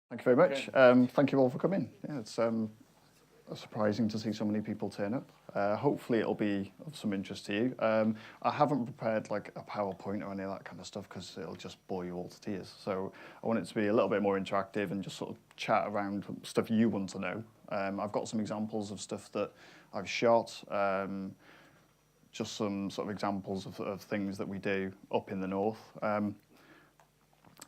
Thank you very much. Thank you all for coming. Yeah, it's surprising to see so many people turn up. Hopefully it'll be of some interest to you. I haven't prepared like a PowerPoint or any of that kind of stuff because it'll just bore you all to tears. So I want it to be a little bit more interactive and just sort of chat around stuff you want to know. I've got some examples of stuff that I've shot, just some sort of examples of things that we do up in the north.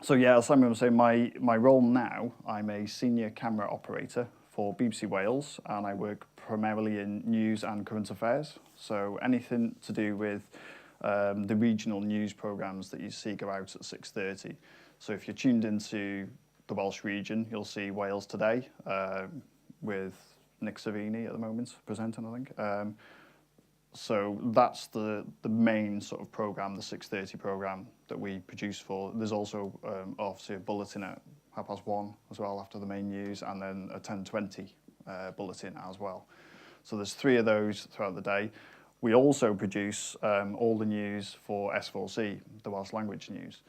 So yeah, as Simon was saying, my role now, I'm a senior camera operator for BBC Wales, and I work primarily in news and current affairs. So anything to do with the regional news programmes that you see go out at 6:30. So if you're tuned into the Welsh region, you'll see Wales Today with Nick Savini at the moment presenting, I think. So that's the main sort of programme, the 6:30 programme that we produce for. There's also obviously a bulletin at 1:30 as well after the main news, and then a 10:20 bulletin as well. So there's 3 of those throughout the day. We also produce all the news for S4C, the Welsh language news.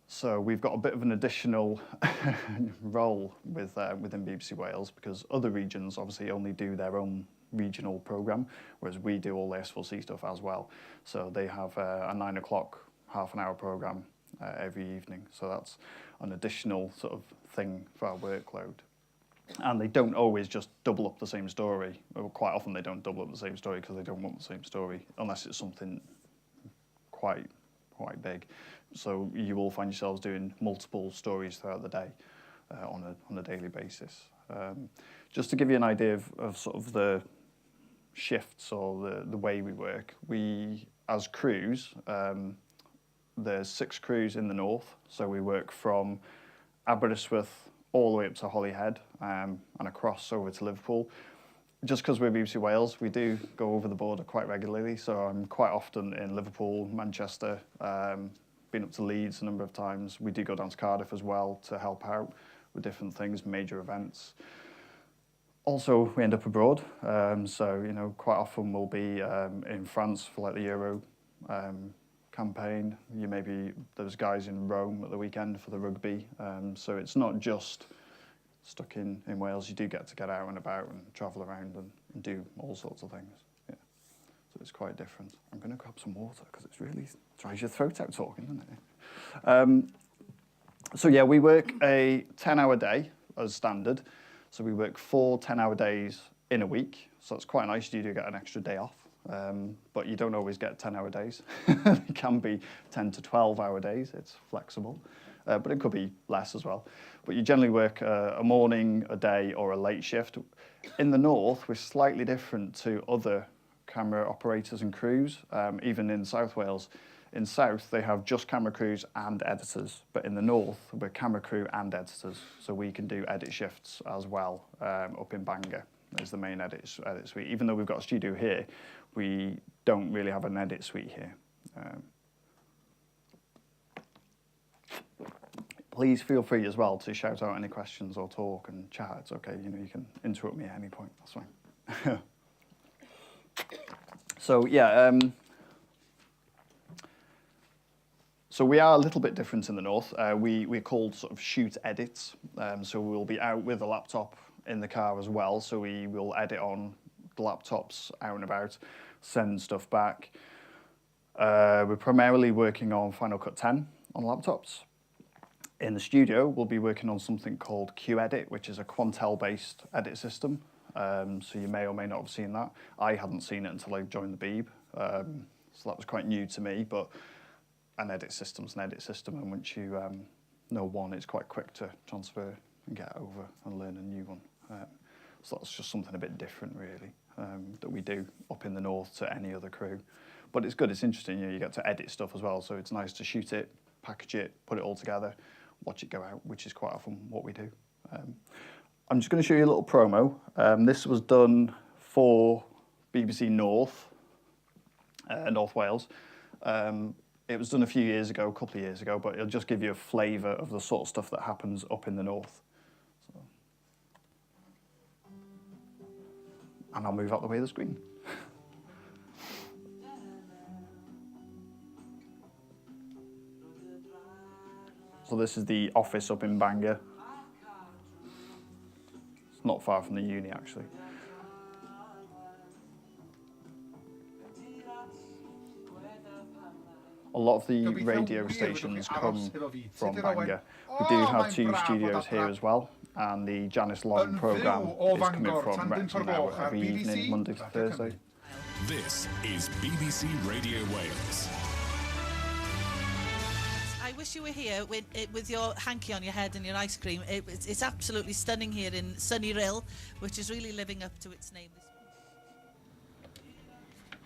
So we've got a bit of an additional role within BBC Wales, because other regions obviously only do their own regional programme, whereas we do all the S4C stuff as well. So they have a 9 o'clock half-an-hour programme every evening. So that's an additional sort of thing for our workload. And they don't always just double up the same story. Well, quite often they don't double up the same story because they don't want the same story, unless it's something quite big. So you will find yourselves doing multiple stories throughout the day on a daily basis. Just to give you an idea of sort of the shifts or the way we work, we, as crews, there's 6 crews in the north, so we work from Aberystwyth all the way up to Holyhead and across over to Liverpool. Just because we're BBC Wales, we do go over the border quite regularly, so I'm quite often in Liverpool, Manchester, been up to Leeds a number of times. We do go down to Cardiff as well to help out with different things, major events. Also, we end up abroad, so you know, quite often we'll be in France for like the Euro campaign. There's guys in Rome at the weekend for the rugby, so it's not just stuck in Wales. You do get to get out and about and travel around and do all sorts of things. Yeah, so it's quite different. I'm going to grab some water because it's really dries your throat out talking, doesn't it? So yeah, we work a 10-hour day as standard. So we work 4 10-hour days in a week. So it's quite nice. You do get an extra day off, but you don't always get 10-hour days. It can be 10 to 12-hour days. It's flexible, but it could be less as well. But you generally work a morning, a day, or a late shift. In the north, we're slightly different to other camera operators and crews, even in South Wales. In South, they have just camera crews and editors, but in the north, we're camera crew and editors, so we can do edit shifts as well up in Bangor. There's the main edit suite. Even though we've got a studio here, we don't really have an edit suite here. Please feel free as well to shout out any questions or talk and chat. It's okay, you know, you can interrupt me at any point, that's fine. So yeah, so we are a little bit different in the north. We're called sort of shoot edits. So we'll be out with a laptop in the car as well. So we will edit on the laptops out and about, send stuff back. We're primarily working on Final Cut 10 on laptops. In the studio, we'll be working on something called QEdit, which is a Quantel-based edit system. So you may or may not have seen that. I hadn't seen it until I joined the Beeb. So that was quite new to me, but an edit system's an edit system, and once you know one, it's quite quick to transfer and get over and learn a new one. So that's just something a bit different, really, that we do up in the north to any other crew. But it's good, it's interesting, you know, you get to edit stuff as well, so it's nice to shoot it, package it, put it all together, watch it go out, which is quite often what we do. I'm just going to show you a little promo. This was done for BBC North, North Wales. It was done a few years ago, a couple of years ago, but it'll just give you a flavour of the sort of stuff that happens up in the north. So. And I'll move out the way of the screen. So this is the office up in Bangor. not far from the uni actually. A lot of the radio stations come from Bangor. We do have 2 studios here as well, and the Janice Long programme is coming from Wrexham now every evening, Monday to Thursday. This is BBC Radio Wales. I wish you were here with your hanky on your head and your ice cream. It's absolutely stunning here in sunny Rhyl, which is really living up to its name.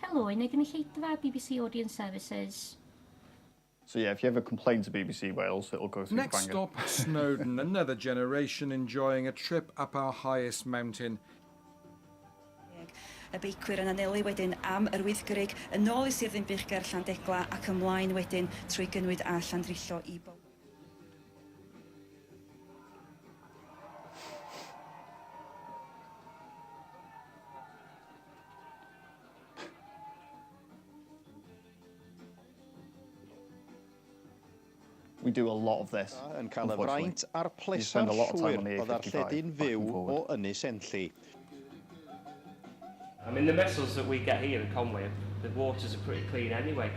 Helo, yn y gynulleidfa BBC Audience Services. So yeah, if you ever complain to BBC Wales, it'll go through Next Bangor. stop, Snowdon, another generation enjoying a trip up our highest mountain. Y beicwyr yn anelu wedyn am yr wyddgrug, yn ôl I Sir Ddinbych Llandegla ac ymlaen wedyn trwy gynwyd a Llandrillo I Bow. We do a lot of this, yn cael y fraint a'r You spend pleser a lot of time llwyr on the o ddarlledu'n A55, back fyw and o forward. Ynys Enlli. I mean, the vessels that we get here in Conway, the waters are pretty clean anyway.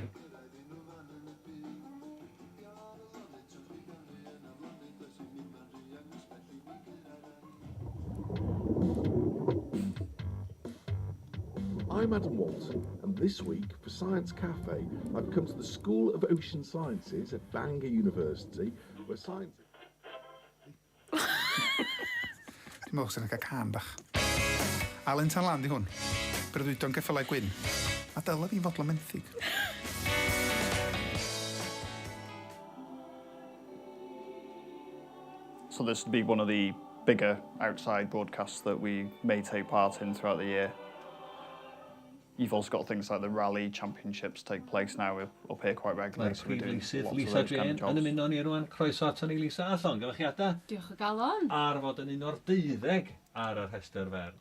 I'm Adam Walton, and this week for Science Cafe, I've come to the School of Ocean Sciences at Bangor University, where science... Dwi'n meddwl sy'n cael can bach. Alan tan lan di hwn. Breuddwydion geffylau gwyn. A dyla fi'n fodlon menthyg. So this would be one of the bigger outside broadcasts that we may take part in throughout the year. You've also got things like the rally championships take place now up here quite regularly. So we do lots of Lisa those kind Jane of jobs. yn ymuno ni rwan. Croeso ato ni Lisa a llongyfarchiadau. Diolch o galon. Ar fod yn un o'r 12 ar y rhestr fer.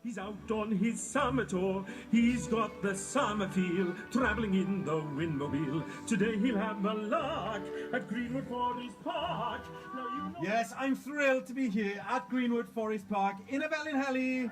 He's out on his summer tour, he's got the summer feel, travelling in the windmobile. Today he'll have a lark at Greenwood Forest Park. Now you know... Yes, I'm thrilled to be here at Greenwood Forest Park in a Ballinhelly.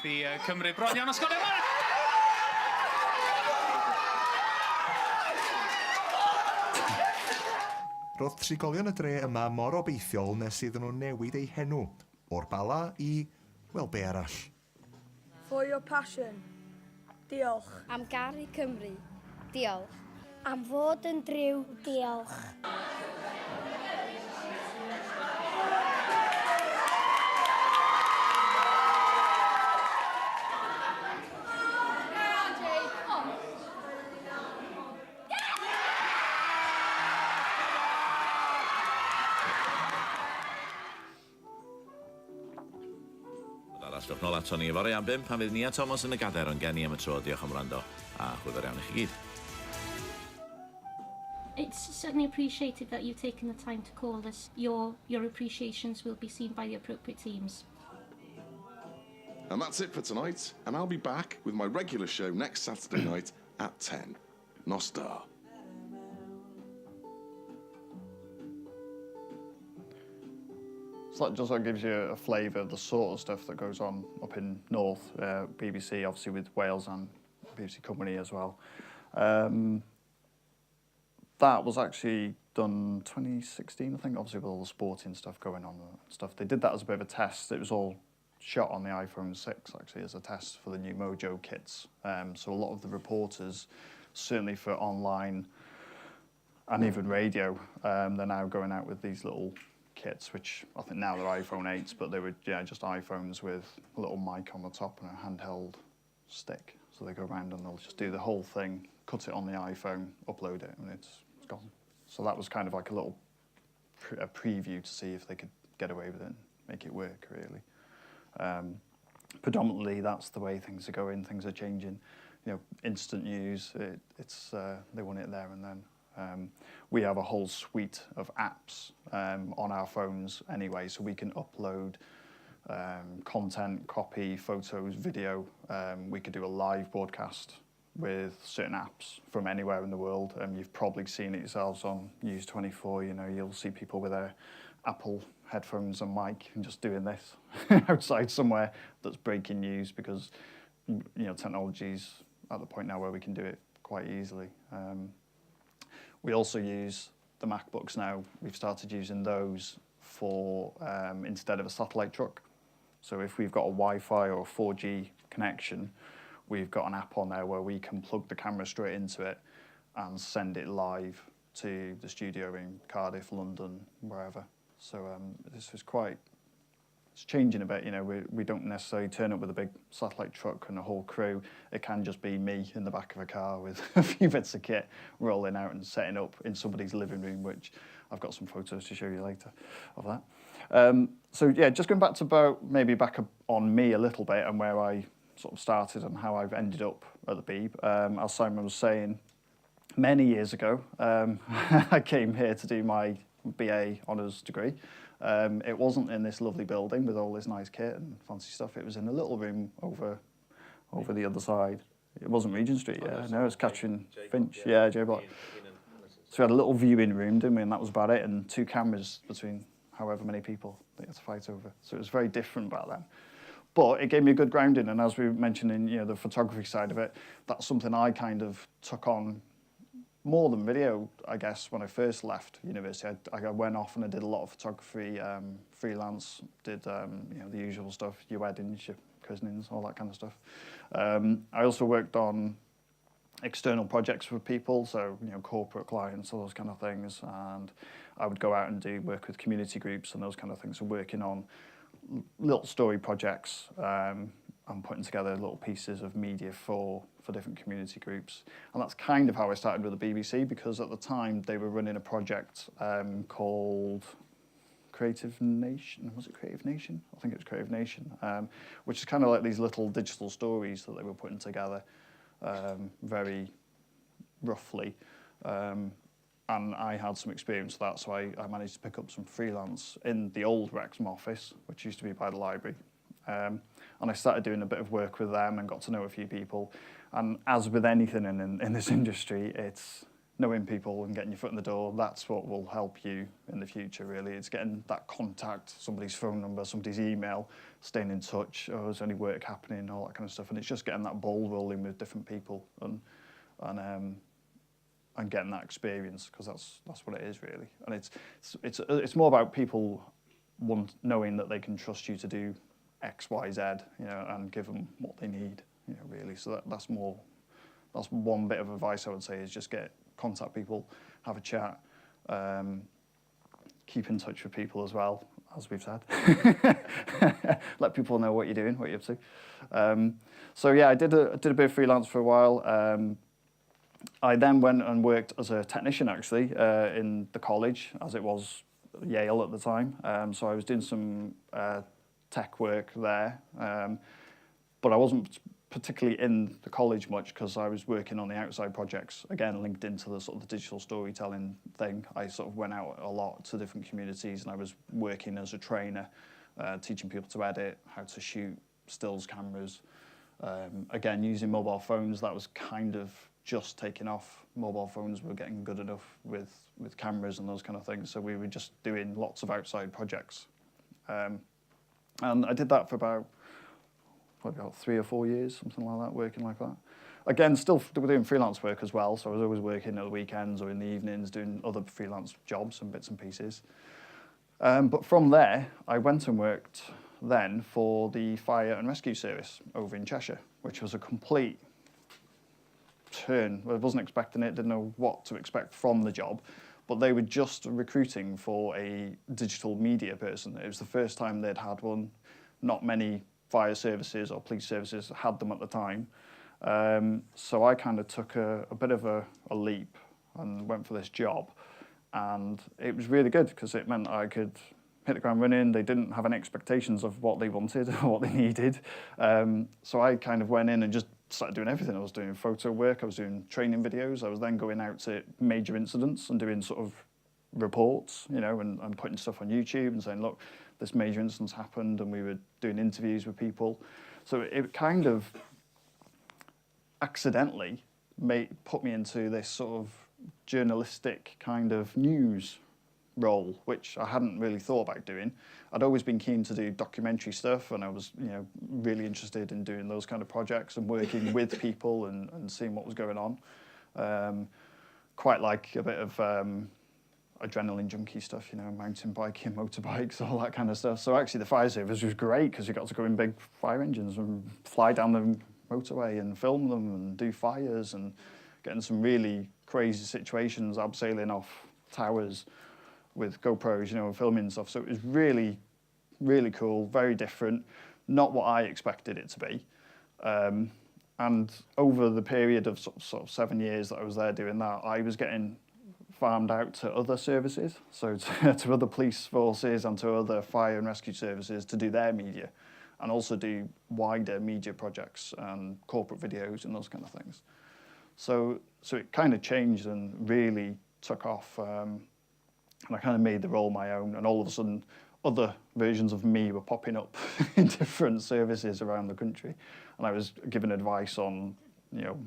Fi Cymru bron iawn o sgorio fan! Roedd trigolion y dre yma mor obeithiol nes iddyn nhw newid eu henw o'r Bala I, wel, be arall. For your passion. Diolch. Am garu Cymru. Diolch. Am fod yn driw. Diolch. Arallwch nôl ato ni efo'r am 5 pan fydd ni a Thomas yn y gader ond gen I am y tro. Diolch am wrando a chwyddor iawn I chi gyd. It's certainly appreciated that you've taken the time to call us. Your appreciations will be seen by the appropriate teams. And that's it for tonight, and I'll be back with my regular show next Saturday night at 10. Nostar. So that just sort of gives you a flavour of the sort of stuff that goes on up in North, BBC, obviously with Wales and BBC Company as well. That was actually done 2016, I think, obviously with all the sporting stuff going on and stuff. They did that as a bit of a test. It was all shot on the iPhone 6, actually, as a test for the new Mojo kits. So a lot of the reporters, certainly for online and even radio, they're now going out with these little kits, which I think now they're iPhone 8s, but they were just iPhones with a little mic on the top and a handheld stick. So they go around and they'll just do the whole thing, cut it on the iPhone, upload it, and it's gone. So that was kind of like a little a preview to see if they could get away with it and make it work, really. Predominantly, that's the way things are going. Things are changing. You know, instant news. They want it there and then. We have a whole suite of apps on our phones anyway, so we can upload content, copy, photos, video. We could do a live broadcast with certain apps from anywhere in the world. You've probably seen it yourselves on News24. You know, you'll see people with their Apple headphones and mic and just doing this outside somewhere that's breaking news, because technology's at the point now where we can do it quite easily. We also use the MacBooks now. We've started using those for instead of a satellite truck. So if we've got a Wi-Fi or a 4G connection, we've got an app on there where we can plug the camera straight into it and send it live to the studio in Cardiff, London, wherever. So this is it's changing a bit. You know, we don't necessarily turn up with a big satellite truck and a whole crew. It can just be me in the back of a car with a few bits of kit rolling out and setting up in somebody's living room, which I've got some photos to show you later of that. So yeah, just going back to back up on me a little bit and where I sort of started and how I've ended up at the Beeb. As Simon was saying, many years ago, I came here to do my BA honours degree. It wasn't in this lovely building with all this nice kit and fancy stuff. It was in a little room over the other side. It wasn't Regent Street, yeah. No, it was Catherine Finch. Yeah, J Block. So we had a little viewing room, didn't we? And that was about it. And 2 cameras between however many people they had to fight over. So it was very different back then. But it gave me a good grounding. And as we mentioned in the photography side of it, that's something I kind of took on more than video, I guess, when I first left university. I went off and I did a lot of photography, freelance, did the usual stuff, your weddings, your christenings, all that kind of stuff. I also worked on external projects for people, so corporate clients, all those kind of things, and I would go out and do work with community groups and those kind of things, so working on little story projects and putting together little pieces of media for different community groups. And that's kind of how I started with the BBC, because at the time they were running a project called Creative Nation. Was it Creative Nation? I think it was Creative Nation, which is kind of like these little digital stories that they were putting together very roughly. And I had some experience with that, so I managed to pick up some freelance in the old Wrexham office, which used to be by the library. And I started doing a bit of work with them and got to know a few people. And as with anything in this industry, it's knowing people and getting your foot in the door. That's what will help you in the future, really. It's getting that contact, somebody's phone number, somebody's email, staying in touch, oh, is any work happening, all that kind of stuff. And it's just getting that ball rolling with different people and getting that experience, because that's what it is, really. And it's more about people knowing that they can trust you to do X, Y, Z, and give them what they need, really. So that's one bit of advice I would say, is just contact people, have a chat, keep in touch with people as well, as we've said. Let people know what you're doing, what you're up to. So yeah, I did a bit of freelance for a while. I then went and worked as a technician, actually, in the college, as it was Yale at the time. So I was doing some tech work there, but I wasn't particularly in the college much, because I was working on the outside projects, again linked into the sort of the digital storytelling thing. I sort of went out a lot to different communities, and I was working as a trainer, teaching people to edit, how to shoot stills cameras. Again, using mobile phones, that was kind of just taking off. Mobile phones were getting good enough with cameras and those kind of things, so we were just doing lots of outside projects. And I did that for probably about 3 or 4 years, something like that, working like that. Again, still doing freelance work as well, so I was always working at the weekends or in the evenings doing other freelance jobs and bits and pieces. But from there, I went and worked then for the Fire and Rescue Service over in Cheshire, which was a complete turn. I wasn't expecting it, didn't know what to expect from the job, but they were just recruiting for a digital media person. It was the first time they'd had one. Not many fire services or police services had them at the time. So I kind of took a bit of a leap and went for this job. And it was really good because it meant I could hit the ground running. They didn't have any expectations of what they wanted or what they needed. So I kind of went in and just started doing everything. I was doing photo work, I was doing training videos, I was then going out to major incidents and doing sort of reports, you know, and putting stuff on YouTube and saying, look, this major incident's happened, and we were doing interviews with people. So it kind of accidentally put me into this sort of journalistic kind of news role, which I hadn't really thought about doing. I'd always been keen to do documentary stuff, and I was, you know, really interested in doing those kind of projects and working with people and seeing what was going on. Quite like a bit of adrenaline junkie stuff, you know, mountain biking, motorbikes, all that kind of stuff. So actually the fire service was great because you got to go in big fire engines and fly down the motorway and film them and do fires and get in some really crazy situations, abseiling off towers with GoPros, you know, and filming stuff. So it was really, really cool, very different, not what I expected it to be. And over the period of sort of 7 years that I was there doing that, I was getting farmed out to other services, so to other police forces and to other fire and rescue services to do their media, and also do wider media projects and corporate videos and those kind of things. So it kind of changed and really took off, and I kind of made the role my own, and all of a sudden other versions of me were popping up in different services around the country, and I was giving advice on, you know,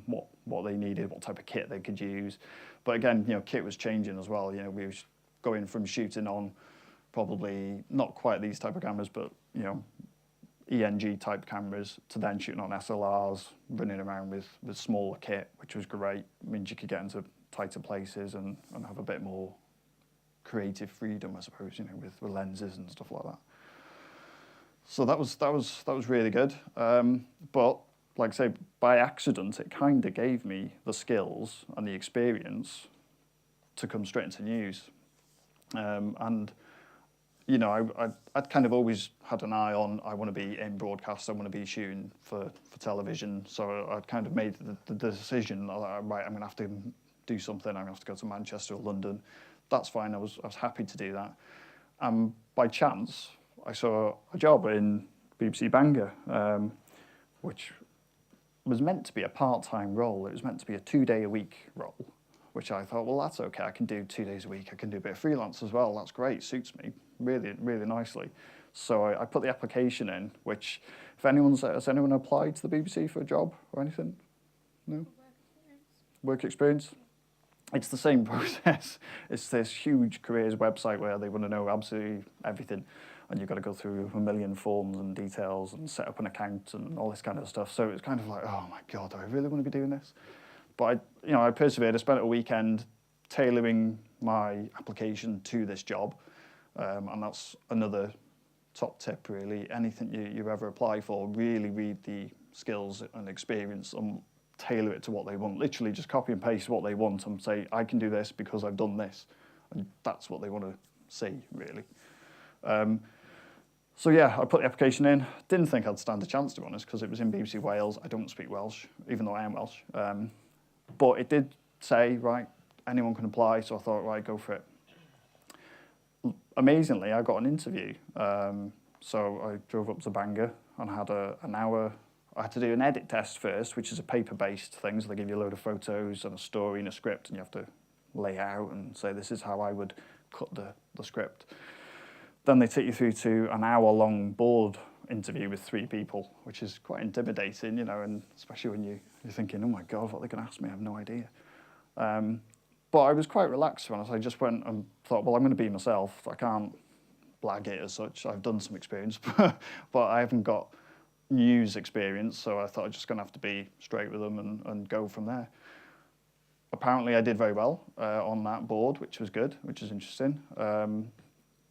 what they needed, what type of kit they could use. But again, you know, kit was changing as well. You know, we were going from shooting on probably not quite these type of cameras, but, you know, ENG type cameras, to then shooting on SLRs, running around with smaller kit, which was great. It means you could get into tighter places and have a bit more creative freedom, I suppose, you know, with lenses and stuff like that. So that was really good. But like I say, by accident, it kind of gave me the skills and the experience to come straight into news. And, you know, I'd kind of always had an eye on, I want to be in broadcast, I want to be shooting for television. So I'd kind of made the decision, right, I'm going to have to do something, I'm going to have to go to Manchester or London. That's fine, I was happy to do that. By chance, I saw a job in BBC Bangor, which was meant to be a part-time role. It was meant to be a 2-day-a-week role, which I thought, well, that's okay. I can do 2 days a week. I can do a bit of freelance as well. That's great. Suits me really, really nicely. So I put the application in, which, if has anyone applied to the BBC for a job or anything? No? Work experience? It's the same process. It's this huge careers website where they want to know absolutely everything, and you've got to go through a million forms and details and set up an account and all this kind of stuff. So it's kind of like, oh my God, do I really want to be doing this? But I persevered. I spent a weekend tailoring my application to this job, and that's another top tip, really. Anything you ever apply for, really read the skills and experience and tailor it to what they want. Literally just copy and paste what they want and say, I can do this because I've done this. And that's what they want to see, really. So yeah, I put the application in. Didn't think I'd stand a chance, to be honest, because it was in BBC Wales. I don't speak Welsh, even though I am Welsh. But it did say, right, anyone can apply, so I thought, right, go for it. Amazingly, I got an interview. So I drove up to Bangor and had an hour. I had to do an edit test first, which is a paper-based thing, so they give you a load of photos and a story and a script, and you have to lay out and say, this is how I would cut the script. Then they take you through to an hour-long board interview with 3 people, which is quite intimidating, you know, and especially when you're thinking, oh my God, what are they going to ask me? I have no idea. But I was quite relaxed when I just went and thought, well, I'm going to be myself. I can't blag it as such. I've done some experience, but I haven't got news experience, so I thought I'm just going to have to be straight with them and go from there. Apparently I did very well on that board, which was good, which is interesting. And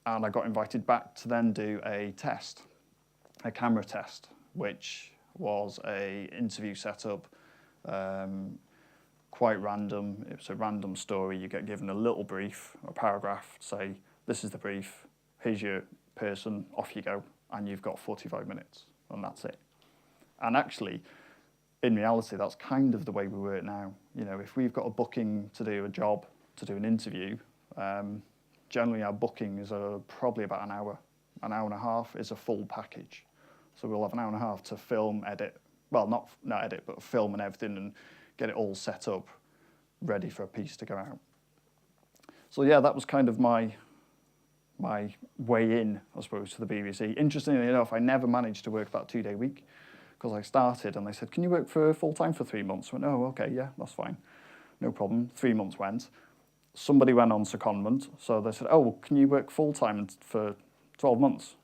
I got invited back to then do a test, a camera test, which was a interview setup, quite random. It was a random story. You get given a little brief, a paragraph, say, this is the brief, here's your person, off you go, and you've got 45 minutes, and that's it. And actually, in reality, that's kind of the way we work now. You know, if we've got a booking to do a job, to do an interview, generally our booking is probably about an hour and a half is a full package. So we'll have an hour and a half to film, edit, well, not edit, but film and everything and get it all set up, ready for a piece to go out. So yeah, that was kind of my way in, I suppose, to the BBC. Interestingly enough, I never managed to work that 2-day week because I started and they said, can you work for full-time for 3 months? I went, oh, okay, yeah, that's fine. No problem. 3 months went. Somebody went on secondment, so they said, oh, can you work full-time for 12 months?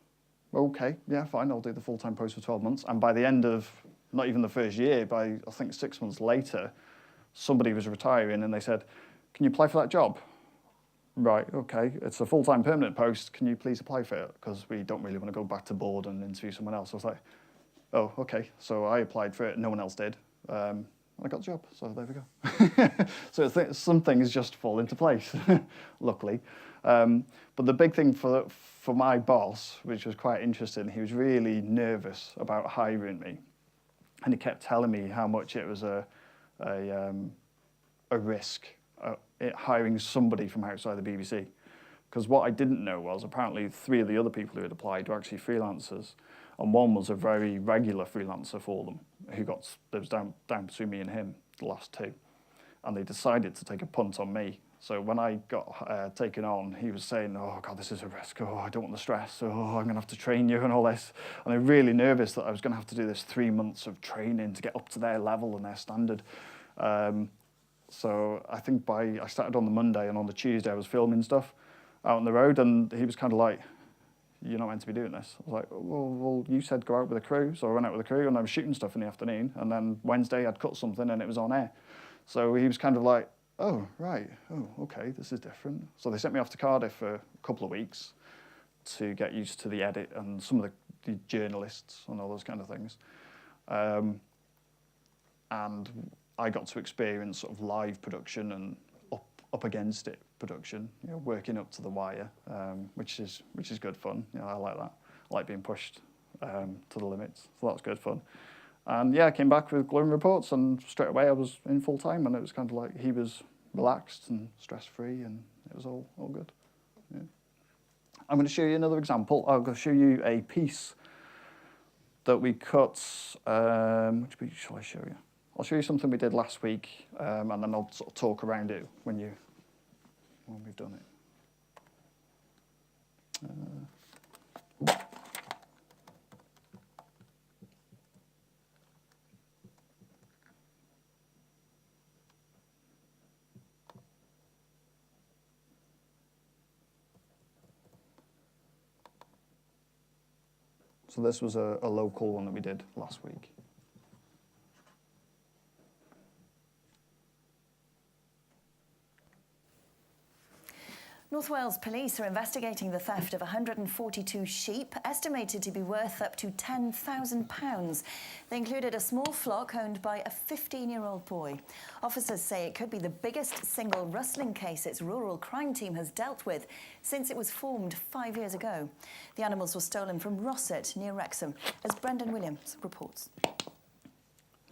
Okay, yeah, fine, I'll do the full-time post for 12 months. And by the end of, not even the first year, by I think 6 months later, somebody was retiring and they said, can you apply for that job? Right, okay, it's a full-time permanent post, can you please apply for it? Because we don't really want to go back to board and interview someone else. I was like, oh, okay. So I applied for it, no one else did. I got the job, so there we go. So some things just fall into place, luckily. But the big thing for my boss, which was quite interesting, he was really nervous about hiring me. And he kept telling me how much it was a risk, hiring somebody from outside the BBC. Because what I didn't know was apparently 3 of the other people who had applied were actually freelancers. And one was a very regular freelancer for them, who there was down between me and him, the last 2. And they decided to take a punt on me. So when I got taken on, he was saying, oh God, this is a risk. Oh, I don't want the stress. Oh, I'm going to have to train you and all this. And I'm really nervous that I was going to have to do this 3 months of training to get up to their level and their standard. So I think I started on the Monday, and on the Tuesday I was filming stuff out on the road, and he was kind of like, you're not meant to be doing this. I was like, well, you said go out with a crew. So I went out with a crew and I was shooting stuff in the afternoon. And then Wednesday I'd cut something and it was on air. So he was kind of like, oh, right. Oh, okay, this is different. So they sent me off to Cardiff for a couple of weeks to get used to the edit and some of the journalists and all those kind of things. And I got to experience sort of live production and up against it production, you know, working up to the wire, which is good fun. You know, I like that. I like being pushed to the limits. So that was good fun. And yeah, I came back with glowing reports, and straight away I was in full time, and it was kind of like he was relaxed and stress free, and it was all good. Yeah. I'm going to show you another example. I'm going to show you a piece that we cut. Which piece shall I show you? I'll show you something we did last week, and then I'll sort of talk around it when we've done it. So this was a local one that we did last week. North Wales police are investigating the theft of 142 sheep, estimated to be worth up to £10,000. They included a small flock owned by a 15-year-old boy. Officers say it could be the biggest single rustling case its rural crime team has dealt with since it was formed 5 years ago. The animals were stolen from Rosset near Wrexham, as Brendan Williams reports.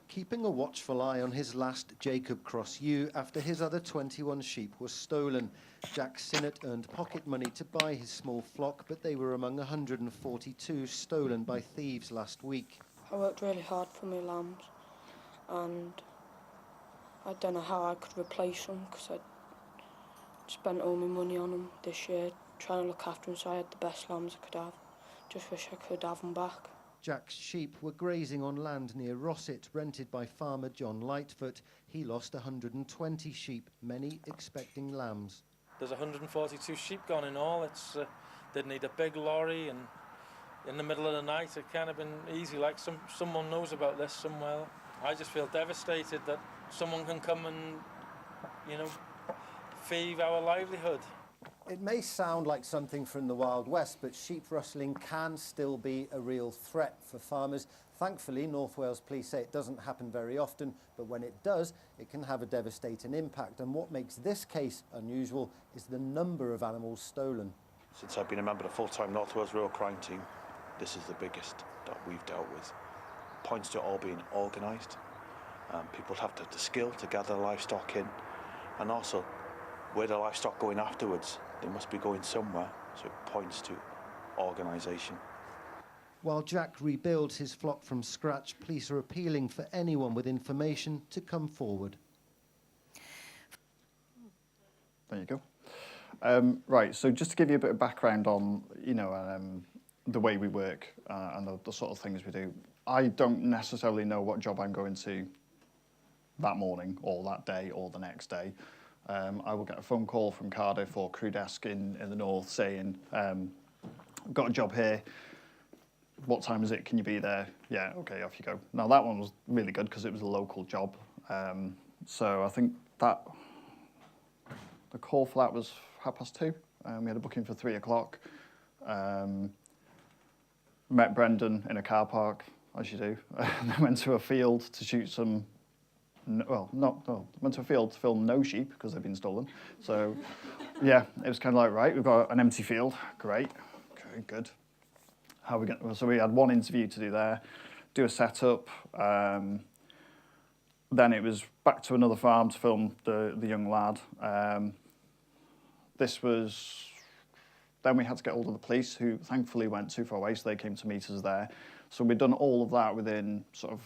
Keeping a watchful eye on his last Jacob Cross ewe after his other 21 sheep were stolen. Jack Sinnott earned pocket money to buy his small flock, but they were among 142 stolen by thieves last week. I worked really hard for my lambs, and I don't know how I could replace them because I spent all my money on them this year, trying to look after them so I had the best lambs I could have. Just wish I could have them back. Jack's sheep were grazing on land near Rosset, rented by farmer John Lightfoot. He lost 120 sheep, many expecting lambs. There's 142 sheep gone in all. didn't need a big lorry, and in the middle of the night it kind of been easy, like someone knows about this somewhere. I just feel devastated that someone can come and, you know, thieve our livelihood. It may sound like something from the Wild West, but sheep rustling can still be a real threat for farmers. Thankfully, North Wales Police say it doesn't happen very often, but when it does, it can have a devastating impact. And what makes this case unusual is the number of animals stolen. Since I've been a member of the full-time North Wales Rural Crime Team, this is the biggest that we've dealt with. Points to it all being organised. People have the skill to gather livestock in, and also where the livestock going afterwards, they must be going somewhere, so it points to organisation. While Jack rebuilds his flock from scratch, police are appealing for anyone with information to come forward. There you go. Right, so just to give you a bit of background on, you know, the way we work and the sort of things we do, I don't necessarily know what job I'm going to that morning or that day or the next day. I will get a phone call from Cardiff or crew desk in the north saying, I've got a job here. What time is it? Can you be there? Yeah, okay, off you go. Now that one was really good because it was a local job. So I think that the call for that was 2:30. We had a booking for 3 o'clock. Met Brendan in a car park, as you do. Then went to a field to shoot some. Went to a field to film no sheep because they've been stolen. So, yeah, it was kind of like, right, we've got an empty field. Great. Okay, good. How are we going? So we had one interview to do there, do a setup. Then it was back to another farm to film the young lad. Then we had to get hold of the police, who thankfully went too far away, so they came to meet us there. So we'd done all of that within sort of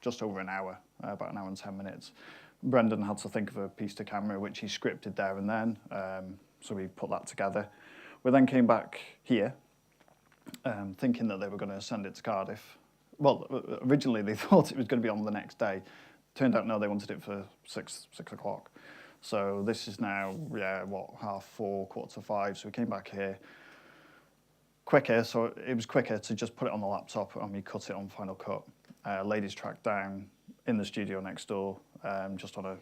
just over an hour, about an hour and 10 minutes. Brendan had to think of a piece to camera, which he scripted there and then. So we put that together. We then came back here, thinking that they were going to send it to Cardiff. Well, originally they thought it was going to be on the next day. Turned out, no, they wanted it for 6 o'clock. So this is now, 4:30, 4:45. So we came back here quicker. So it was quicker to just put it on the laptop and we cut it on Final Cut. Ladies tracked down in the studio next door, just on a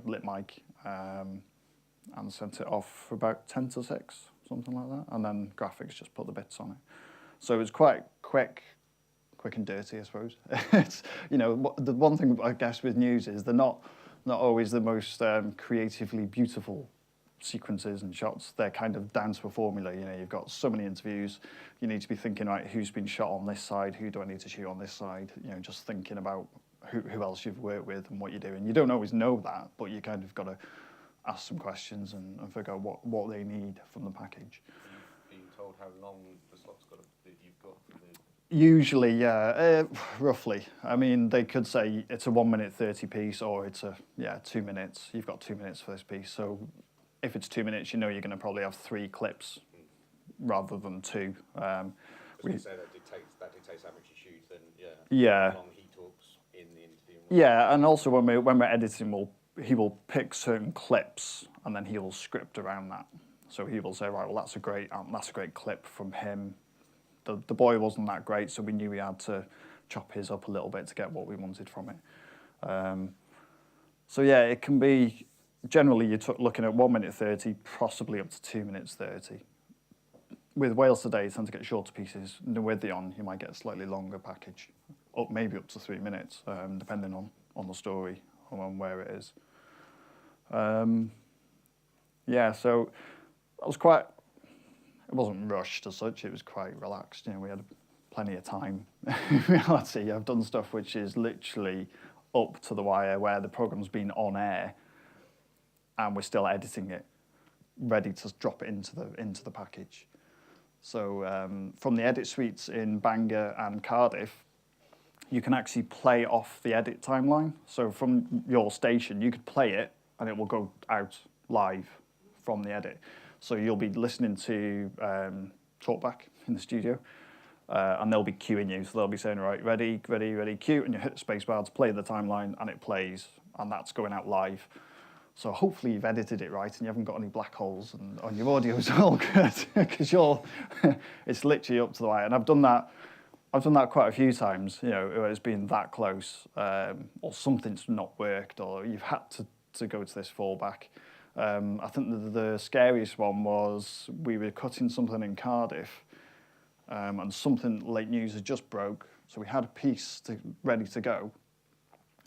lit mic, and sent it off for about 10 to 6, something like that. And then graphics just put the bits on it. So it was quite quick and dirty, I suppose. It's, you know, the one thing I guess with news is they're not always the most creatively beautiful sequences and shots. They're kind of down to a formula. You know, you've got so many interviews. You need to be thinking, right, who's been shot on this side? Who do I need to shoot on this side? You know, just thinking about who else you've worked with and what you're doing. You don't always know that, but you kind of got to ask some questions and figure out what they need from the package. Being told how long the slot's got that you've got for the... Usually, yeah, roughly. I mean, they could say it's a 1:30 piece, or it's 2 minutes. You've got 2 minutes for this piece. So if it's 2 minutes, you know you're going to probably have 3 clips rather than 2. We say that dictates how much you shoot, then yeah. How long he talks in the interview. Yeah, and also when we're editing, he will pick certain clips and then he will script around that. So he will say, right, well that's a great clip from him. The boy wasn't that great, so we knew we had to chop his up a little bit to get what we wanted from it. So yeah, it can be, generally you're looking at 1:30, possibly up to 2:30. With Wales Today, you tend to get shorter pieces. Newyddion, you might get a slightly longer package, maybe up to 3 minutes, depending on the story or on where it is. Yeah, so that was quite... It wasn't rushed as such, it was quite relaxed. You know, we had plenty of time. In reality, I've done stuff which is literally up to the wire, where the programme's been on air and we're still editing it, ready to drop it into the package. So from the edit suites in Bangor and Cardiff, you can actually play off the edit timeline. So from your station, you could play it and it will go out live from the edit. So you'll be listening to talkback in the studio, and they'll be cueing you. So they'll be saying, right, ready, cue, and you hit the space bar to play the timeline, and it plays, and that's going out live. So hopefully you've edited it right and you haven't got any black holes and on your audio's all good, because it's literally up to the wire. And I've done that quite a few times, you know, where it's been that close, or something's not worked, or you've had to go to this fallback. I think the scariest one was we were cutting something in Cardiff, and something late news had just broke, so we had a piece ready to go,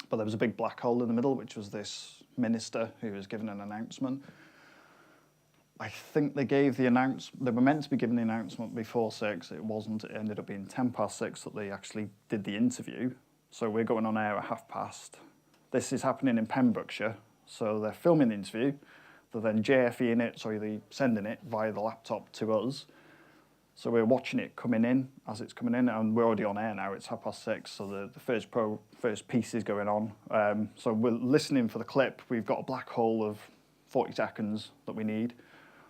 but there was a big black hole in the middle, which was this minister who was giving an announcement. I think they gave the they were meant to be giving the announcement before 6. It wasn't. It ended up being 6:10 that they actually did the interview. So we're going on air at 6:30. This is happening in Pembrokeshire. So they're filming the interview. They're then JFEing it, so they're sending it via the laptop to us. So we're watching it coming in as it's coming in, and we're already on air now. It's 6:30, so the first piece is going on. So we're listening for the clip. We've got a black hole of 40 seconds that we need.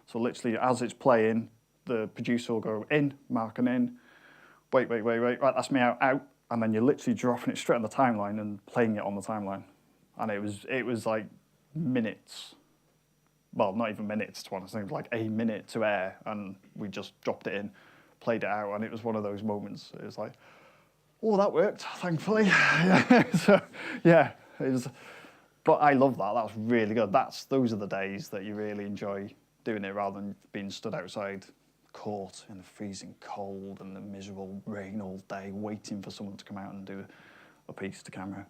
So literally, as it's playing, the producer will go in, marking in, wait, right, that's me out, and then you're literally dropping it straight on the timeline and playing it on the timeline. And it was like minutes. Well, not even minutes, to be honest. I think it was like a minute to air, and we just dropped it in, played it out, and it was one of those moments. It was like, oh, that worked, thankfully. So, yeah, it was. But I love that. That was really good. Those are the days that you really enjoy doing it, rather than being stood outside court in the freezing cold and the miserable rain all day, waiting for someone to come out and do a piece to camera,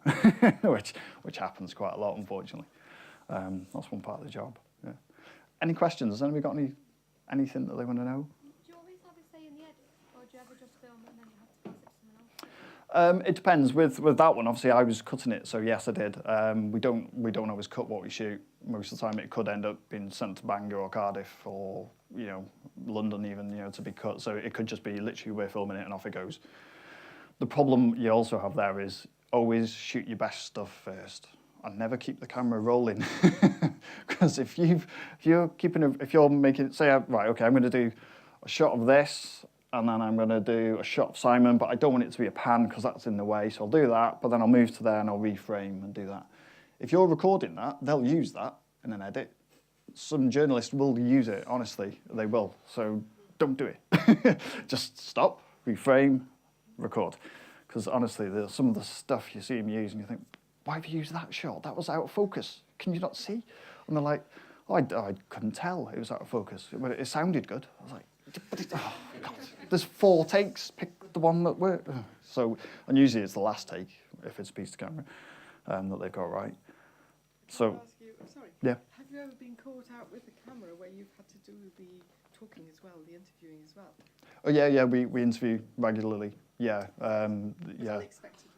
which happens quite a lot, unfortunately. That's one part of the job. Yeah. Any questions? Has anybody got anything that they want to know? Do you always have a say in the edit, or do you ever just film and then you have to pass it to someone else? It depends. With that one, obviously, I was cutting it, so yes, I did. We don't always cut what we shoot. Most of the time, it could end up being sent to Bangor or Cardiff or London even, to be cut. So it could just be literally we're filming it and off it goes. The problem you also have there is always shoot your best stuff first. And never keep the camera rolling, because if you're making, say, right, okay, I'm going to do a shot of this, and then I'm going to do a shot of Simon, but I don't want it to be a pan because that's in the way, so I'll do that, but then I'll move to there and I'll reframe and do that. If you're recording that, they'll use that in an edit. Some journalists will use it, honestly, they will, so don't do it. Just stop, reframe, record. Because honestly, there's some of the stuff you see them use and you think, why have you used that shot? That was out of focus. Can you not see? And they're like, oh, I couldn't tell it was out of focus. But it sounded good. I was like, oh, God. There's 4 takes. Pick the one that worked. So, and usually it's the last take, if it's a piece to camera, that they've got right. So, Can I ask you, sorry. Yeah. Have you ever been caught out with the camera where you've had to do the talking as well, the interviewing as well? Oh, yeah, we interview regularly. Yeah, yeah. Unexpectedly,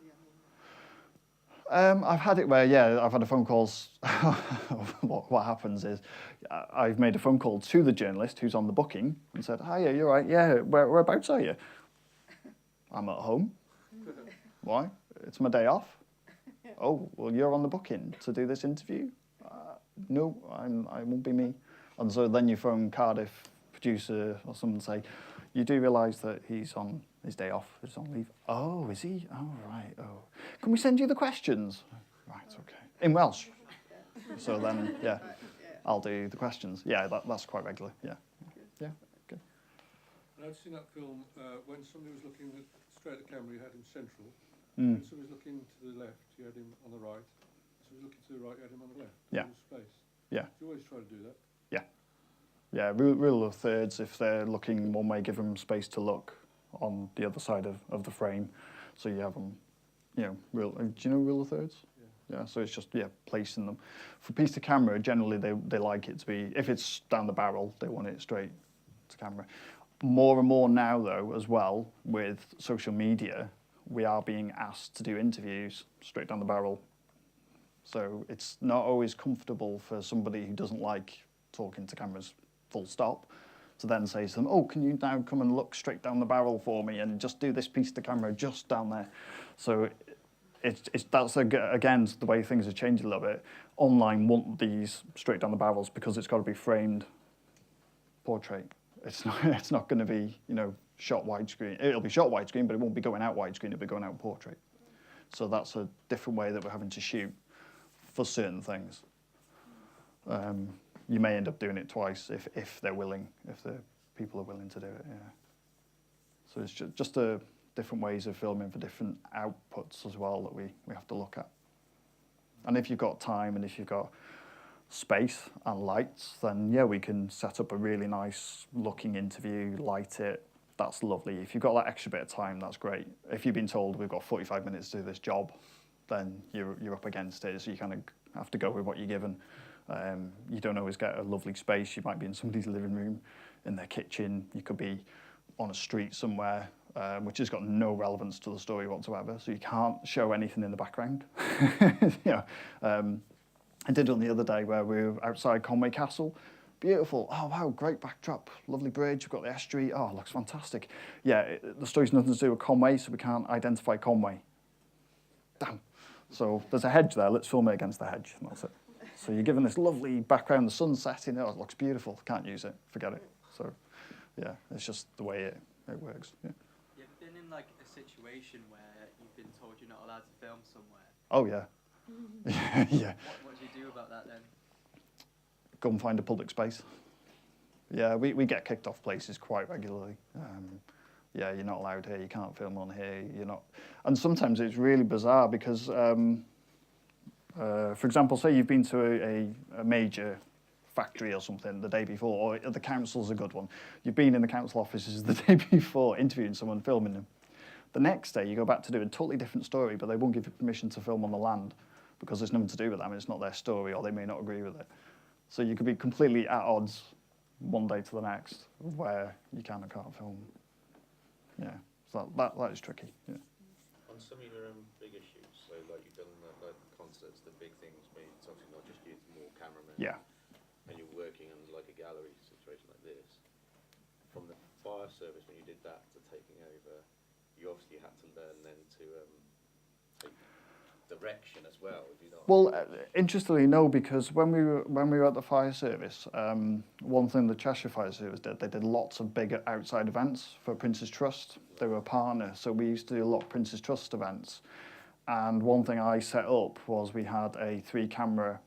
I've had it where, I've had a phone calls. What happens is I've made a phone call to the journalist who's on the booking and said, hi, yeah, you're right, yeah, whereabouts are you? I'm at home. Why? It's my day off. Oh, well, you're on the booking to do this interview? No, I won't be me. And so then you phone Cardiff producer or someone and say, you do realise that he's on his day off, he's on leave. Oh, is he? Oh, right. Oh, can we send you the questions? Right, okay. In Welsh. So then, yeah, I'll do the questions. Yeah, that's quite regular. Yeah, yeah, good. And I'd seen that film when somebody was looking straight at the camera, you had him central. Mm. When somebody was looking to the left, you had him on the right. Somebody was looking to the right, you had him on the left. Yeah. Space. Yeah. Do you always try to do that? Yeah. Yeah, rule of thirds. If they're looking one way, give them space to look on the other side of the frame. So you have them, do you know rule of thirds? Yeah, so it's just, placing them. For piece to camera, generally they like it to be, if it's down the barrel, they want it straight to camera. More and more now, though, as well, with social media, we are being asked to do interviews straight down the barrel. So it's not always comfortable for somebody who doesn't like talking to cameras, full stop, to then say to them, oh, can you now come and look straight down the barrel for me and just do this piece to camera just down there? So that's, again, the way things have changed a little bit. Online want these straight down the barrels because it's got to be framed portrait. It's not going to be, shot widescreen. It'll be shot widescreen, but it won't be going out widescreen, it'll be going out portrait. So that's a different way that we're having to shoot for certain things. You may end up doing it twice if they're willing, if the people are willing to do it. Yeah. So it's just different ways of filming for different outputs as well that we have to look at. And if you've got time and if you've got space and lights, then yeah, we can set up a really nice looking interview, light it. That's lovely. If you've got that extra bit of time, that's great. If you've been told we've got 45 minutes to do this job, then you're up against it. So you kind of have to go with what you're given. You don't always get a lovely space. You might be in somebody's living room, in their kitchen. You could be on a street somewhere, which has got no relevance to the story whatsoever. So you can't show anything in the background. I did one the other day where we were outside Conway Castle. Beautiful. Oh, wow, great backdrop. Lovely bridge. We've got the estuary. Oh, it looks fantastic. Yeah, the story's nothing to do with Conway, so we can't identify Conway. Damn. So there's a hedge there. Let's film it against the hedge. And that's it. So you're given this lovely background, the sun's setting. Oh, it looks beautiful. Can't use it. Forget it. So, yeah, it's just the way it works. Yeah. You've been in like a situation where you've been told you're not allowed to film somewhere. Oh, yeah. Yeah. What do you do about that then? Go and find a public space. Yeah, we get kicked off places quite regularly. Yeah, you're not allowed here, you can't film on here, you're not... And sometimes it's really bizarre because, for example, say you've been to a major factory or something the day before, or the council's a good one. You've been in the council offices the day before interviewing someone, filming them. The next day you go back to do a totally different story, but they won't give you permission to film on the land because it's nothing to do with them, it's not their story, or they may not agree with it. So you could be completely at odds one day to the next where you can or can't film. Yeah, so that is tricky. Yeah. On some of your bigger shoots, so like you've done like concerts, the big things, maybe it's obviously not just you, it's more cameramen. Yeah. And you're working under like a gallery situation like this. From the fire service, when you did that to taking over, you obviously had to learn then to take direction as well, if you know. Well, interestingly, no, because when we were at the fire service, one thing the Cheshire Fire Service did, they did lots of big outside events for Prince's Trust. They were a partner, so we used to do a lot of Prince's Trust events. And one thing I set up was we had a 3-camera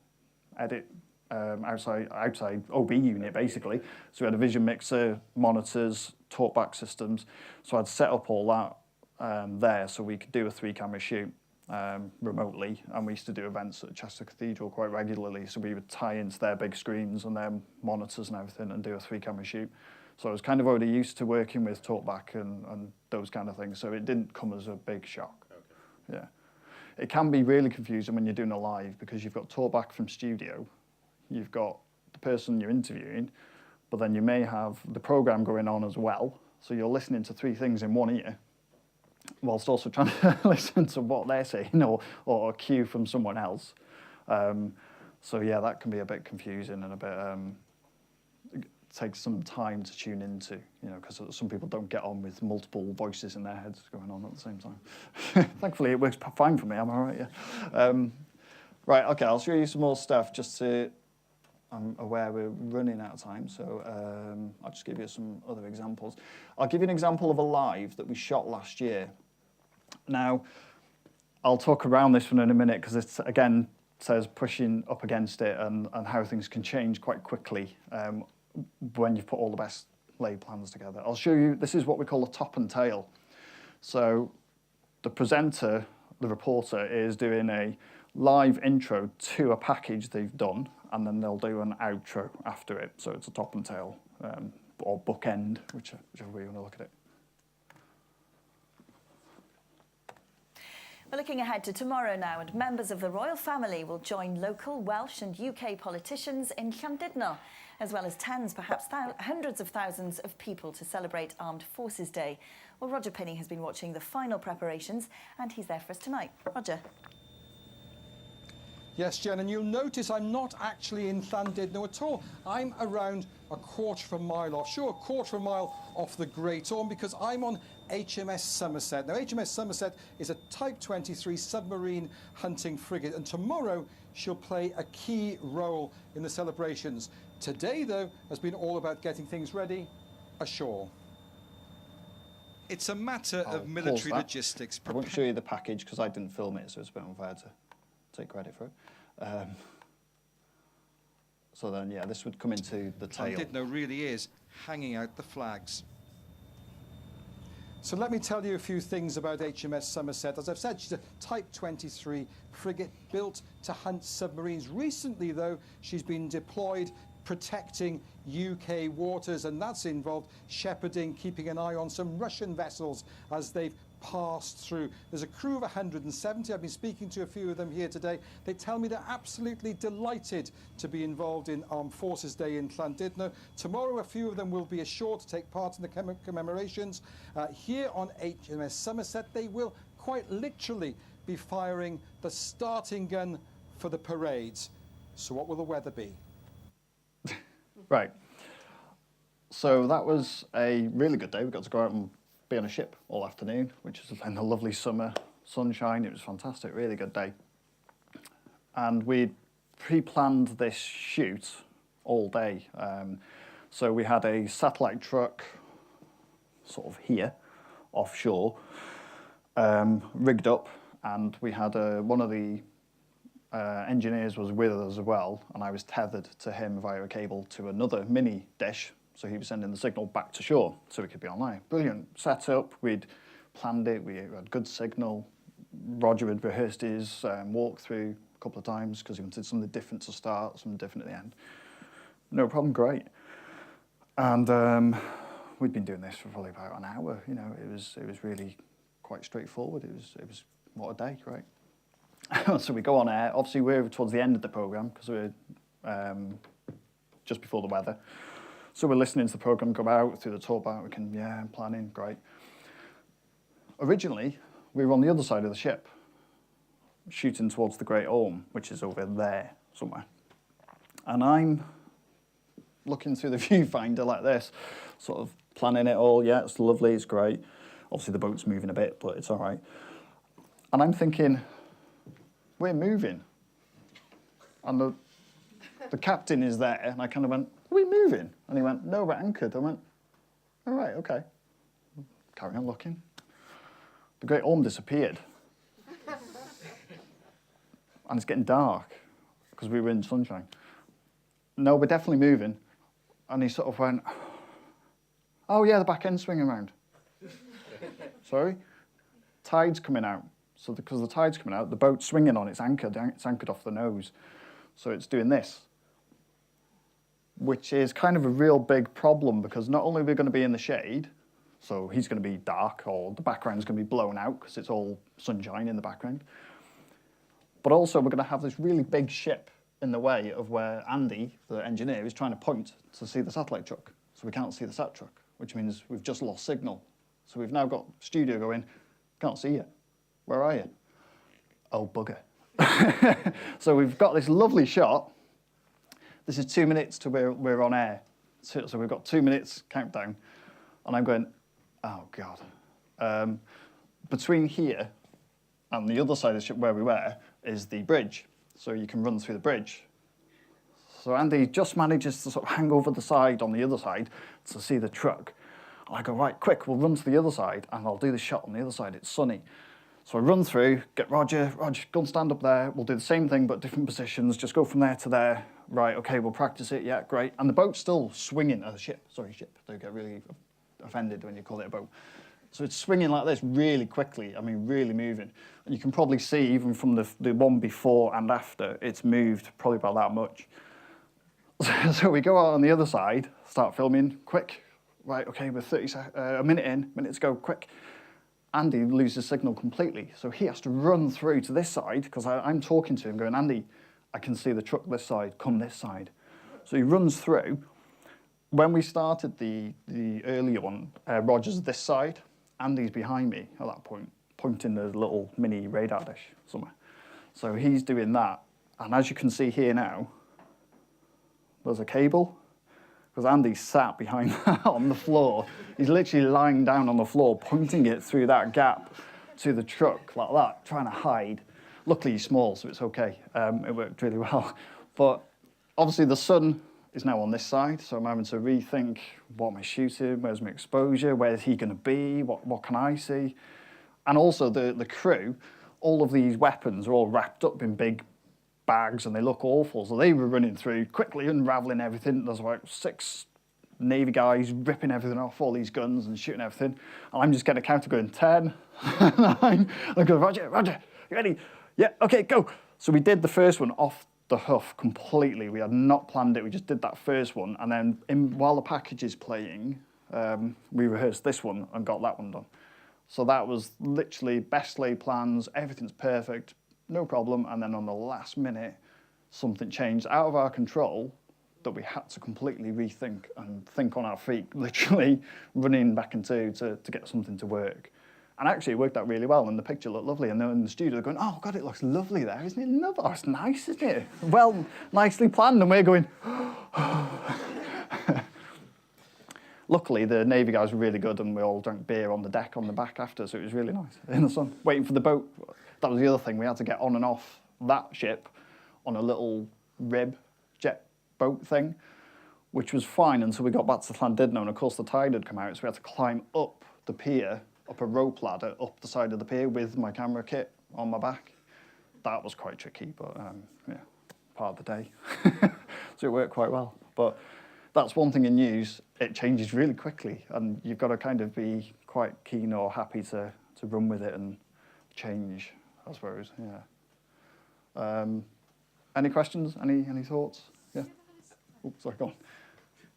edit outside OB unit, basically. So we had a vision mixer, monitors, talkback systems. So I'd set up all that there so we could do a 3-camera shoot. Remotely, and we used to do events at Chester Cathedral quite regularly, so we would tie into their big screens and their monitors and everything and do a 3-camera shoot. So I was kind of already used to working with talkback and those kind of things, so it didn't come as a big shock. Okay. Yeah. It can be really confusing when you're doing a live because you've got talkback from studio, you've got the person you're interviewing, but then you may have the programme going on as well, so you're listening to 3 things in one ear, whilst also trying to listen to what they're saying or a cue from someone else. So yeah, that can be a bit confusing and a bit, it takes some time to tune into, you know, because some people don't get on with multiple voices in their heads going on at the same time. Thankfully, it works fine for me, I'm all right, yeah. Right, okay, I'll show you some more stuff just to, I'm aware we're running out of time, so I'll just give you some other examples. I'll give you an example of a live that we shot last year. Now, I'll talk around this one in a minute because it, again, says pushing up against it and how things can change quite quickly when you've put all the best laid plans together. I'll show you, this is what we call a top and tail. So the presenter, the reporter, is doing a live intro to a package they've done, and then they'll do an outro after it. So it's a top and tail, or bookend, whichever way you want to look at it. We're looking ahead to tomorrow now, and members of the royal family will join local Welsh and UK politicians in Llandudno, as well as tens, perhaps hundreds of thousands of people to celebrate Armed Forces Day. Well, Roger Pinney has been watching the final preparations, and he's there for us tonight. Roger. Yes, Jen, and you'll notice I'm not actually in Llandudno at all. I'm around a quarter of a mile off the Great Orme because I'm on HMS Somerset. Now, HMS Somerset is a Type 23 submarine hunting frigate, and tomorrow she'll play a key role in the celebrations. Today, though, has been all about getting things ready ashore. It's a matter of military logistics. I won't show you the package because I didn't film it, so it's a bit unfair to take credit for it. So then, yeah, this would come into the tail. Llandudno really is hanging out the flags. So let me tell you a few things about HMS Somerset. As I've said, she's a Type 23 frigate built to hunt submarines. Recently, though, she's been deployed protecting UK waters, and that's involved shepherding, keeping an eye on some Russian vessels as they've passed through. There's a crew of 170. I've been speaking to a few of them here today. They tell me they're absolutely delighted to be involved in Armed Forces Day in Llandudno. Tomorrow, a few of them will be ashore to take part in the commemorations. Here on HMS Somerset, they will quite literally be firing the starting gun for the parades. So what will the weather be? Right. So that was a really good day. We got to go out and be on a ship all afternoon, which was in the lovely summer sunshine. It was fantastic, really good day. And we pre-planned this shoot all day. So we had a satellite truck sort of here, offshore, rigged up, and we had one of the engineers was with us as well, and I was tethered to him via a cable to another mini dish. So he was sending the signal back to shore so we could be online. Brilliant setup. We'd planned it. We had good signal. Roger had rehearsed his walkthrough a couple of times because he wanted something different to start, something different at the end. No problem, great. And we'd been doing this for probably about an hour. You know, it was really quite straightforward. It was what a day, right? So we go on air. Obviously, we're towards the end of the programme because we're just before the weather. So we're listening to the programme go out through the talkback. We can, I'm planning, great. Originally, we were on the other side of the ship, shooting towards the Great Orme, which is over there somewhere. And I'm looking through the viewfinder like this, sort of planning it all. Yeah, it's lovely, it's great. Obviously, the boat's moving a bit, but it's all right. And I'm thinking, we're moving. And the captain is there, and I kind of went, are we moving? And he went, no, we're anchored. I went, all right, okay. Carry on looking. The Great Orme disappeared. And it's getting dark, because we were in sunshine. No, we're definitely moving. And he sort of went, oh yeah, the back end's swinging around. Sorry? Tide's coming out. So because the tide's coming out, the boat's swinging on, it's anchored off the nose. So it's doing this, which is kind of a real big problem because not only are we going to be in the shade, so he's going to be dark or the background's going to be blown out because it's all sunshine in the background, but also we're going to have this really big ship in the way of where Andy, the engineer, is trying to point to see the satellite truck. So we can't see the sat truck, which means we've just lost signal. So we've now got studio going, can't see you. Where are you? Oh, bugger. So we've got this lovely shot. This is 2 minutes to where we're on air. So we've got 2 minutes countdown. And I'm going, oh, God. Between here and the other side of the ship where we were is the bridge. So you can run through the bridge. So Andy just manages to sort of hang over the side on the other side to see the truck. And I go, right, quick, we'll run to the other side and I'll do the shot on the other side. It's sunny. So I run through, get Roger, go and stand up there. We'll do the same thing, but different positions. Just go from there to there. Right, okay, we'll practice it. Yeah, great. And the boat's still swinging. Ship. They get really offended when you call it a boat. So it's swinging like this really quickly. I mean, really moving. And you can probably see, even from the one before and after, it's moved probably about that much. So we go out on the other side, start filming, quick. Right, okay, we're a minute to go, quick. Andy loses signal completely, so he has to run through to this side, because I'm talking to him, going, Andy, I can see the truck this side, come this side. So he runs through. When we started the earlier one, Roger's this side, Andy's behind me at that point, pointing the little mini radar dish somewhere. So he's doing that, and as you can see here now, there's a cable, because Andy's sat behind that on the floor. He's literally lying down on the floor, pointing it through that gap to the truck like that, trying to hide. Luckily, he's small, so it's okay. It worked really well. But obviously, the sun is now on this side, so I'm having to rethink, what am I shooting? Where's my exposure? Where's he going to be? What can I see? And also, the crew, all of these weapons are all wrapped up in big bags and they look awful. So they were running through, quickly unravelling everything. There's like 6 Navy guys ripping everything off, all these guns and shooting everything. And I'm just getting a counter going, 10, 9. I go, Roger, you ready? Yeah, okay, go. So we did the first one off the hoof completely. We had not planned it. We just did that first one. And then while the package is playing, we rehearsed this one and got that one done. So that was literally best laid plans. Everything's perfect, no problem. And then on the last minute, something changed out of our control that we had to completely rethink and think on our feet, literally running back into to get something to work. And actually it worked out really well and the picture looked lovely. And they're in the studio they're going, oh God, it looks lovely there, isn't it? Lovely. Oh, it's nice, isn't it? Well, nicely planned. And we're going, luckily the Navy guys were really good and we all drank beer on the deck on the back after, so it was really nice in the sun, waiting for the boat. That was the other thing, we had to get on and off that ship on a little rib jet boat thing, which was fine until we got back to Llandudno, and of course the tide had come out, so we had to climb up the pier, up a rope ladder, up the side of the pier with my camera kit on my back. That was quite tricky, but yeah, part of the day. So it worked quite well. But that's one thing in news, it changes really quickly, and you've got to kind of be quite keen or happy to run with it and change, I suppose, yeah. Any questions, any thoughts? Yeah? Oh, sorry, go on.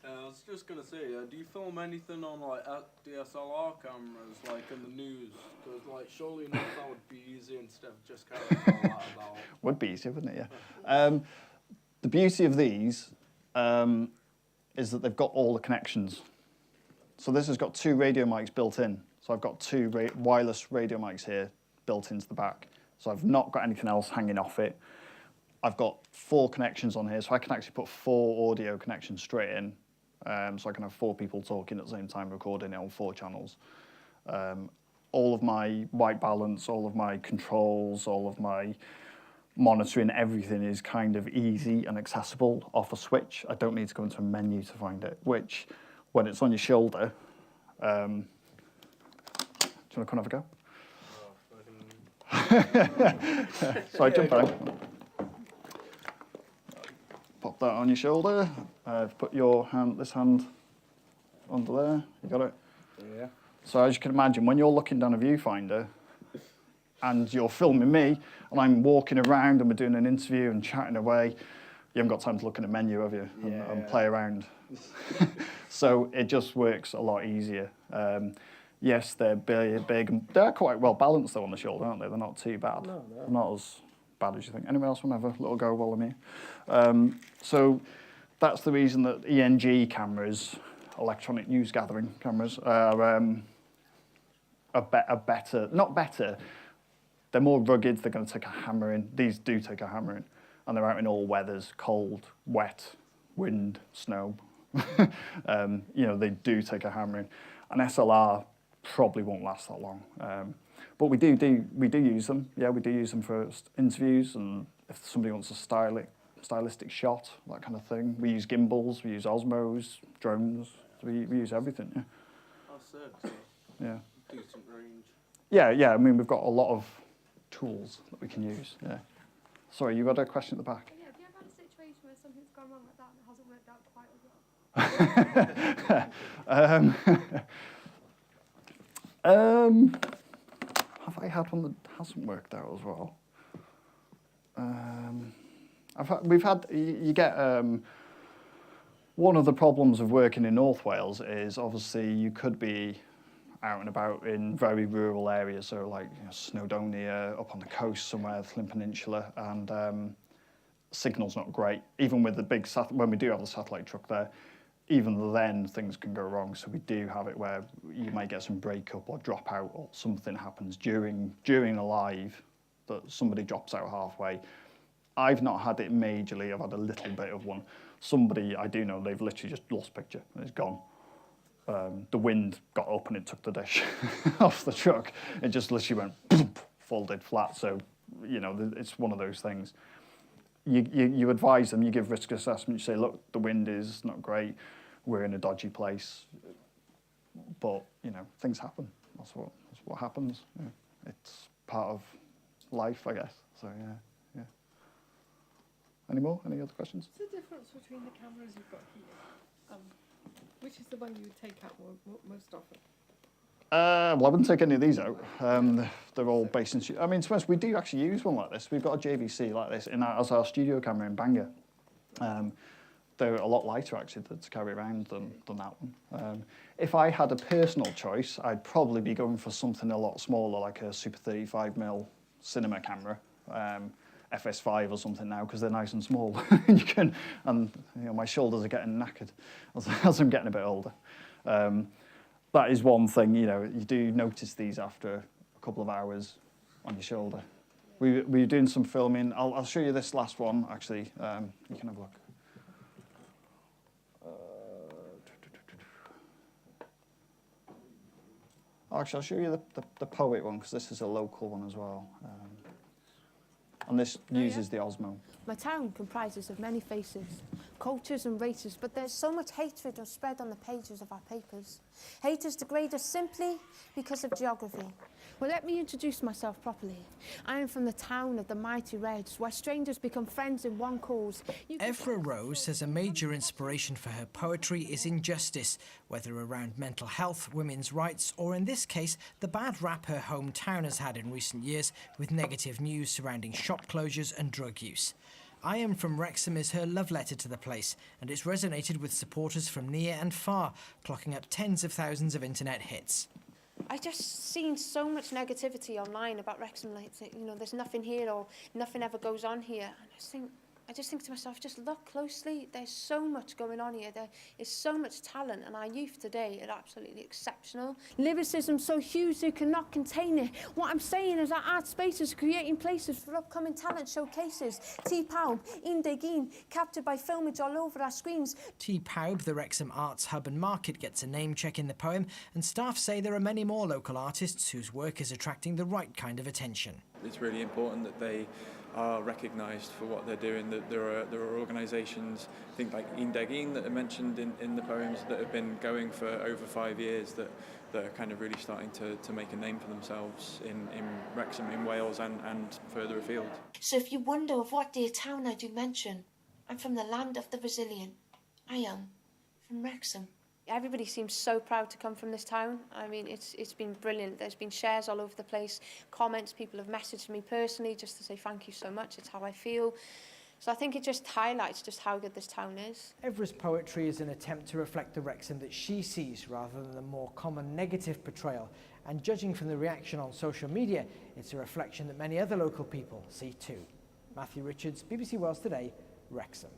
I was just going to say, do you film anything on like DSLR cameras, like in the news? Because like, surely enough that would be easy instead of just carrying all that about. Would be easier, wouldn't it, yeah. The beauty of these is that they've got all the connections. So this has got 2 radio mics built in. So I've got 2 wireless radio mics here built into the back. So I've not got anything else hanging off it. I've got 4 connections on here, so I can actually put 4 audio connections straight in. So I can have 4 people talking at the same time, recording it on 4 channels. All of my white balance, all of my controls, all of my monitoring, everything is kind of easy and accessible off a switch. I don't need to go into a menu to find it, which, when it's on your shoulder, do you want to come and have a go? So I jump out. Pop that on your shoulder. Put your hand, this hand, under there. You got it? Yeah. So as you can imagine, when you're looking down a viewfinder and you're filming me and I'm walking around and we're doing an interview and chatting away, you haven't got time to look in a menu, have you? And play around. So it just works a lot easier. Yes, they're big and they're quite well balanced though on the shoulder, aren't they? They're not too bad. No. They're not as bad as you think. Anyone else want to have a little go while I'm here? So that's the reason that ENG cameras, electronic news gathering cameras, are better, not better, they're more rugged, they're going to take a hammering. These do take a hammering, and they're out in all weathers, cold, wet, wind, snow. You know, they do take a hammering. An SLR probably won't last that long. But we do use them. Yeah, we do use them for interviews, and if somebody wants a stylistic shot, that kind of thing. We use gimbals, we use Osmos, drones. So we use everything. Yeah. That's it. So yeah. Decent range. Yeah. I mean, we've got a lot of tools that we can use. Yeah. Sorry, you got a question at the back. Yeah. Have you ever had a situation where something's gone wrong like that and it hasn't worked out quite as well? Have I had one that hasn't worked out as well? You get one of the problems of working in North Wales is obviously you could be out and about in very rural areas, so like Snowdonia, up on the coast somewhere, the Llyn Peninsula, and signal's not great. Even with the big when we do have the satellite truck there, even then things can go wrong. So we do have it where you might get some breakup or drop out, or something happens during a live that somebody drops out halfway. I've not had it majorly. I've had a little bit of one. Somebody I do know, they've literally just lost picture and it's gone. The wind got up and it took the dish off the truck. It just literally went boom, folded flat. So, you know, it's one of those things. You advise them, you give risk assessment, you say, look, the wind is not great, we're in a dodgy place, but, you know, things happen. That's what happens. Yeah. It's part of life, I guess. So, yeah. Any more? Any other questions? What's the difference between the cameras you've got here? Which is the one you would take out most often? Well, I wouldn't take any of these out. They're all based in... I mean, to be honest, we do actually use one like this. We've got a JVC like this as our studio camera in Bangor. They're a lot lighter, actually, to carry around than that one. If I had a personal choice, I'd probably be going for something a lot smaller, like a Super 35mm cinema camera, FS5 or something now, because they're nice and small. My shoulders are getting knackered as I'm getting a bit older. That is one thing, you do notice these after a couple of hours on your shoulder. We were doing some filming. I'll show you this last one, actually. You can have a look. Actually, I'll show you the Poet one, because this is a local one as well. And this uses the Osmo. My town comprises of many faces, cultures and races, but there's so much hatred spread on the pages of our papers. Haters degrade us simply because of geography. Well, let me introduce myself properly. I am from the town of the mighty Reds, where strangers become friends in one cause. Ephra Rose says a major inspiration for her poetry is injustice, whether around mental health, women's rights, or in this case, the bad rap her hometown has had in recent years with negative news surrounding shop closures and drug use. I Am From Wrexham is her love letter to the place, and it's resonated with supporters from near and far, clocking up tens of thousands of internet hits. I just seen so much negativity online about Wrexham, like, there's nothing here or nothing ever goes on here. And I just think to myself, just look closely. There's so much going on here. There is so much talent, and our youth today are absolutely exceptional. Lyricism so huge they cannot contain it. What I'm saying is that art spaces are creating places for upcoming talent showcases. T-Pawb, Indegeen, captured by filmage all over our screens. T-Pawb, the Wrexham Arts Hub and Market, gets a name check in the poem, and staff say there are many more local artists whose work is attracting the right kind of attention. It's really important that they are recognised for what they're doing, that there are organisations, I think like Indegeen that are mentioned in the poems, that have been going for over 5 years, that are kind of really starting to make a name for themselves in Wrexham, in Wales and further afield. So if you wonder of what dear town I do mention, I'm from the land of the resilient. I am from Wrexham. Everybody seems so proud to come from this town. I mean, it's been brilliant. There's been shares all over the place, comments, people have messaged me personally just to say thank you so much, it's how I feel. So I think it just highlights just how good this town is. Evra's poetry is an attempt to reflect the Wrexham that she sees rather than the more common negative portrayal. And judging from the reaction on social media, it's a reflection that many other local people see too. Matthew Richards, BBC Wales Today, Wrexham.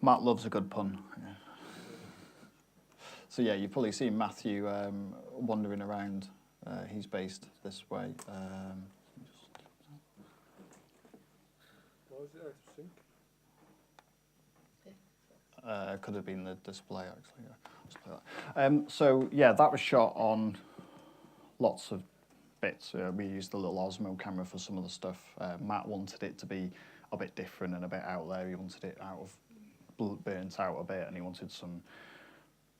Matt loves a good pun. Yeah. So yeah, you've probably seen Matthew wandering around. He's based this way. Why was it out of sync? Could have been the display, actually. Yeah. So yeah, that was shot on lots of bits. We used the little Osmo camera for some of the stuff. Matt wanted it to be a bit different and a bit out there. He wanted it burnt out a bit, and he wanted some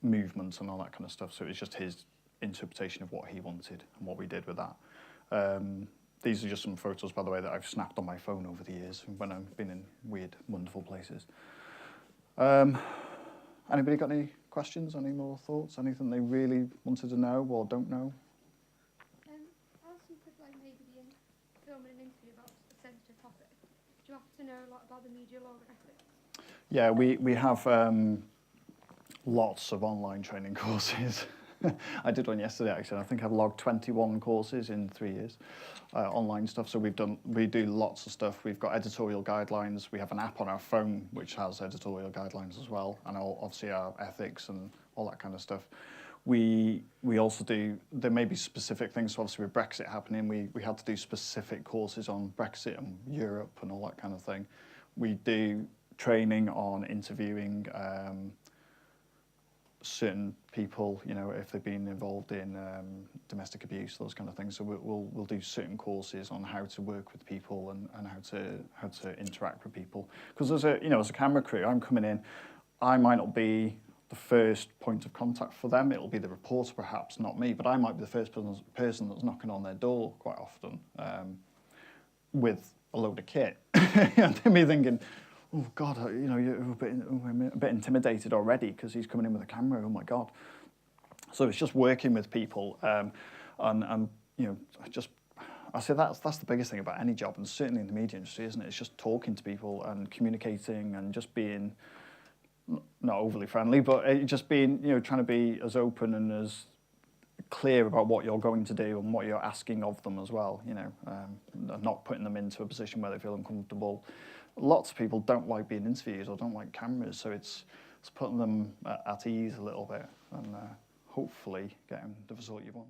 movements and all that kind of stuff. So it was just his interpretation of what he wanted and what we did with that. These are just some photos, by the way, that I've snapped on my phone over the years when I've been in weird, wonderful places. Anybody got any questions, any more thoughts, anything they really wanted to know or don't know? Also, you could maybe be filming an interview about a sensitive topic. Do you have to know a lot about the media law and ethics? Yeah, we have lots of online training courses. I did one yesterday, actually. I think I've logged 21 courses in 3 years, online stuff. So we do lots of stuff. We've got editorial guidelines. We have an app on our phone which has editorial guidelines as well, and obviously our ethics and all that kind of stuff. We also do, there may be specific things, so obviously with Brexit happening, we had to do specific courses on Brexit and Europe and all that kind of thing. We do training on interviewing certain people, if they've been involved in domestic abuse, those kind of things. So we'll do certain courses on how to work with people and how to interact with people. Because as a camera crew, I'm coming in, I might not be the first point of contact for them. It'll be the reporter, perhaps, not me, but I might be the first person that's knocking on their door quite often with a load of kit. And me thinking, oh God, you know, I'm a bit intimidated already because he's coming in with a camera. Oh my God. So it's just working with people, and you know, I say that's the biggest thing about any job, and certainly in the media industry, isn't it? It's just talking to people and communicating and just being not overly friendly, but just being, you know, trying to be as open and as clear about what you're going to do and what you're asking of them as well. You know, not putting them into a position where they feel uncomfortable. Lots of people don't like being interviewed or don't like cameras, so it's putting them at ease a little bit and hopefully getting the result you want.